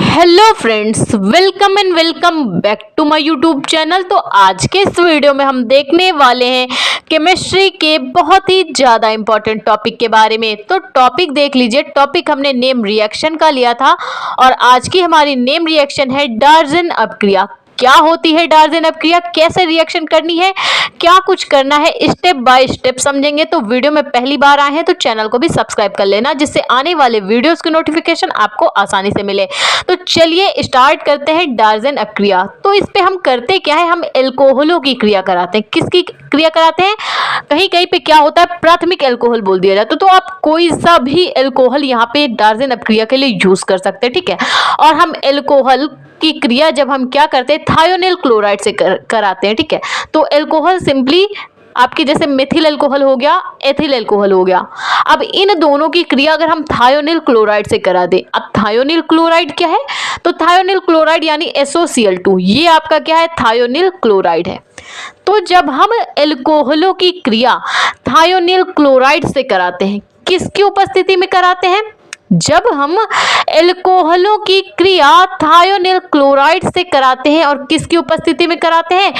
Hello friends, welcome and welcome back to my YouTube channel. तो आज के इस वीडियो में हम देखने वाले हैं केमिस्ट्री के बहुत ही ज़्यादा इंपॉर्टेंट टॉपिक के बारे में। तो टॉपिक देख लीजिए। टॉपिक हमने नेम रिएक्शन का लिया था और आज की हमारी नेम रिएक्शन है डार्जन अपक्रिया। क्या होती है डार्जन अपक्रिया, कैसे रिएक्शन करनी है, क्या कुछ करना है, स्टेप बाय स्टेप समझेंगे। तो वीडियो में पहली बार आए हैं तो चैनल को भी सब्सक्राइब कर लेना, जिससे आने वाले वीडियोस की नोटिफिकेशन आपको आसानी से मिले। तो चलिए स्टार्ट करते हैं डार्जन अपक्रिया। तो इस पे हम करते क्या है, हम एल्कोहलों की क्रिया कराते हैं। किसकी क्रिया कराते हैं? कहीं कहीं पे क्या होता है, प्राथमिक एल्कोहल बोल दिया जाता है। तो आप कोई सा भी एल्कोहल यहाँ पे डार्जन अपक्रिया के लिए यूज कर सकते हैं, ठीक है। और हम एल्कोहल की क्रिया जब हम क्या करते हैं, थायोनिल क्लोराइड से कराते हैं, ठीक है। तो एल्कोहल सिंपली आपकी जैसे मेथिल एल्कोहल हो गया, एथिल एल्कोहल हो गया। अब इन दोनों की क्रिया अगर हम थायोनिल क्लोराइड से करा दें, अब थायोनिल क्लोराइड क्या है? तो थायोनिल क्लोराइड यानी SOCl2, ये आपका क्या है, थायोनिल क्लोराइड है। तो जब हम एल्कोहलों की क्रिया थायोनिल क्लोराइड से कराते हैं, किसकी उपस्थिति में कराते हैं? जब हम एल्कोहलों की क्रिया थायोनिल क्लोराइड से कराते हैं और किसकी उपस्थिति में कराते हैं?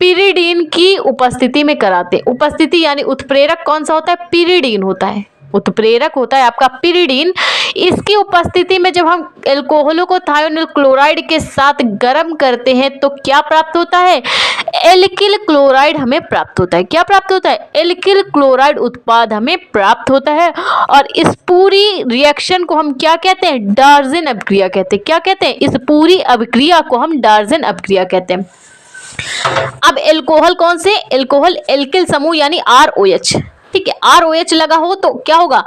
पिरिडीन की उपस्थिति में कराते हैं। उपस्थिति यानी उत्प्रेरक कौन सा होता है? पिरिडीन होता है। उत्प्रेरक होता है आपका पिरिडीन। इसकी उपस्थिति में जब हम एल्कोहलों को थायोनिल क्लोराइड के साथ गर्म करते हैं तो क्या प्राप्त होता है? एल्किल क्लोराइड हमें प्राप्त होता है। क्या प्राप्त होता है? एल्किल क्लोराइड उत्पाद हमें प्राप्त होता है। और इस पूरी रिएक्शन को हम क्या कहते हैं? डार्जन अपक्रिया कहते हैं। क्या कहते हैं? इस पूरी अपक्रिया को हम डार्जन अपक्रिया कहते हैं। अब एल्कोहल कौन से? एल्कोहल एल्किल समूह यानी ROH, ठीक है। ROH लगा हो तो क्या होगा?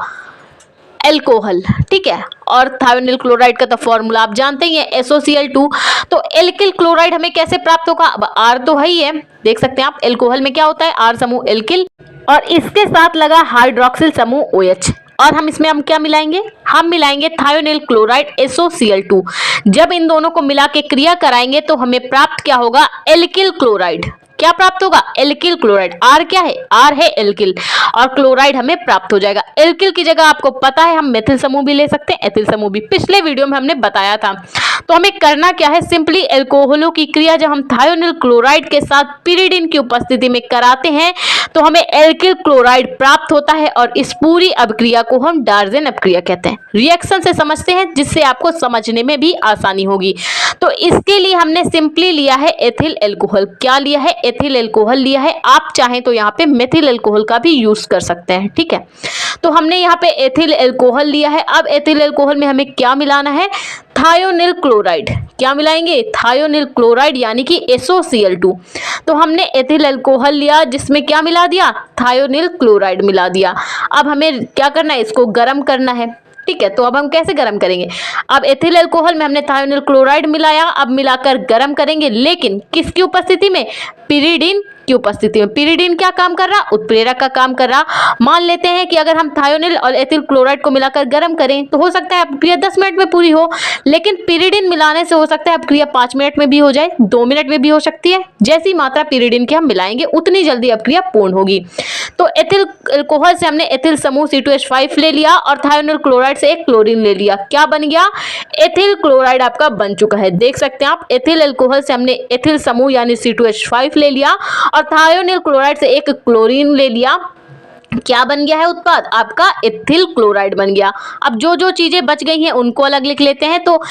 एल्कोहल, ठीक है। और थायोनिल क्लोराइड का तो फॉर्मूला आप जानते ही हैं, SOCl2। तो एल्किल क्लोराइड हमें कैसे प्राप्त होगा? अब R तो है ही है, देख सकते हैं आप। एल्कोहल में क्या होता है? R समूह एल्किल और इसके साथ लगा हाइड्रोक्सिल समूह OH। और हम इसमें क्या मिलाएंगे? हम मिलाएंगे थायोनिल क्लोराइड SOCl2। जब इन दोनों को मिला के क्रिया कराएंगे तो हमें प्राप्त क्या होगा? Alkyl chloride. क्या प्राप्त होगा? Alkyl chloride. R क्या है? R है एल्किल और क्लोराइड हमें प्राप्त हो जाएगा। एल्किल की जगह आपको पता है हम मेथिल समूह भी ले सकते हैं, एथिल समूह भी, पिछले वीडियो में हमने बताया था। तो हमें करना क्या है? सिंपली एल्कोहलों की क्रिया जब हम थायोनिल क्लोराइड के साथ पिरिडीन की उपस्थिति में कराते हैं तो हमें एल्किल क्लोराइड प्राप्त होता है और इस पूरी अपक्रिया को हम डार्जन अपक्रिया कहते हैं। रिएक्शन से समझते हैं जिससे आपको समझने में भी आसानी होगी। तो इसके लिए हमने सिंपली लिया है एथिल एल्कोहल। क्या लिया है? एथिल एल्कोहल लिया है। आप चाहें तो यहाँ पे मेथिल एल्कोहल का भी यूज कर सकते हैं, ठीक है। तो हमने यहाँ पे एथिल एल्कोहल लिया है। अब एथिल एल्कोहल में हमें क्या मिलाना है? Thionyl chloride. क्या मिलाएंगे? थायोनिल क्लोराइड यानी कि SOCl2। तो हमने एथिल एल्कोहल लिया जिसमें क्या मिला दिया? थायोनिल क्लोराइड मिला दिया। अब हमें क्या करना है? इसको गर्म करना है, ठीक है। तो अब हम कैसे गर्म करेंगे? अब एथिल अल्कोहल में हमने थायोनिल क्लोराइड मिलाया, अब मिलाकर गर्म करेंगे, लेकिन किसकी उपस्थिति में? पिरिडीन की उपस्थिति में। पिरिडीन क्या काम कर रहा? उत्प्रेरक का काम कर रहा। मान लेते हैं कि अगर हम थायोनिल और एथिल क्लोराइड को मिलाकर गर्म करें तो हो सकता है अपक्रिया 10 मिनट में पूरी हो, लेकिन पिरिडीन मिलाने से हो सकता है अपक्रिया 5 मिनट में भी हो जाए, 2 मिनट में भी हो सकती है। जैसी मात्रा पिरिडीन की हम मिलाएंगे उतनी जल्दी अपक्रिया पूर्ण होगी। तो एथिल अल्कोहल से हमने एथिल समूह C2H5 ले लिया और थायोनिल क्लोराइड से एक क्लोरीन ले लिया। क्या बन गया? एथिल क्लोराइड आपका बन चुका है, देख सकते हैं आप। एथिल अल्कोहल से हमने एथिल समूह यानी C2H5 ले लिया और थायोनिल क्लोराइड से एक क्लोरीन ले लिया। क्या बन गया है उत्पाद? आपका एथिल क्लोराइड बन गया। अब जो जो चीजें बच गई हैं उनको अलग लिख लेते हैं। तो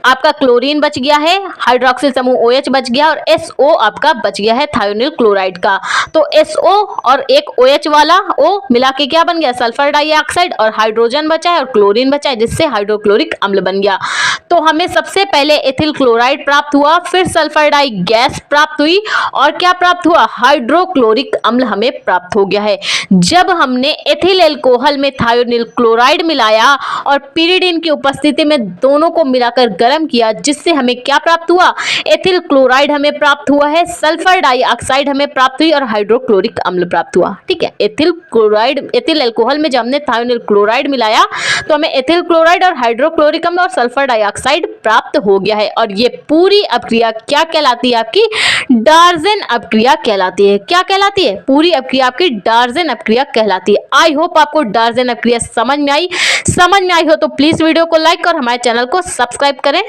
आपका क्लोरीन बच गया है, हाइड्रोक्सिल समूह OH बच गया और SO आपका बच गया है थायोनिल क्लोराइड का। तो SO और एक OH वाला O मिला के क्या बन गया? Sulphur dioxide. और हाइड्रोजन बचा है और क्लोरीन बचा है जिससे हाइड्रोक्लोरिक अम्ल बन गया। तो हमें सबसे पहले एथिल क्लोराइड प्राप्त हुआ, फिर सल्फर डाई गैस प्राप्त हुई और क्या प्राप्त हुआ? हाइड्रोक्लोरिक अम्ल हमें प्राप्त हो गया है। जब हमने एथिल एल्कोहल में थायोनिल क्लोराइड मिलाया और पिरिडीन की उपस्थिति में दोनों को मिलाकर गर्म किया, जिससे हमें क्या प्राप्त हुआ? एथिल क्लोराइड हमें प्राप्त हुआ है, सल्फर डाइऑक्साइड हमें प्राप्त हुई और हाइड्रोक्लोरिक अम्ल प्राप्त हुआ, ठीक है। एथिल क्लोराइड, एथिल अल्कोहल में जब हमने थायोनिल क्लोराइड मिलाया तो हमें एथिल क्लोराइड और हाइड्रोक्लोरिक अम्ल और सल्फर डाइऑक्साइड प्राप्त हो गया है। और ये पूरी अपक्रिया क्या कहलाती है? आपकी डार्जन अपक्रिया कहलाती है। क्या कहलाती है? पूरी अपक्रिया आपकी डार्जन अपक्रिया कहलाती है। आई होप आपको डार्जन अपक्रिया समझ में आई हो तो प्लीज वीडियो को लाइक और हमारे चैनल को सब्सक्राइब करें।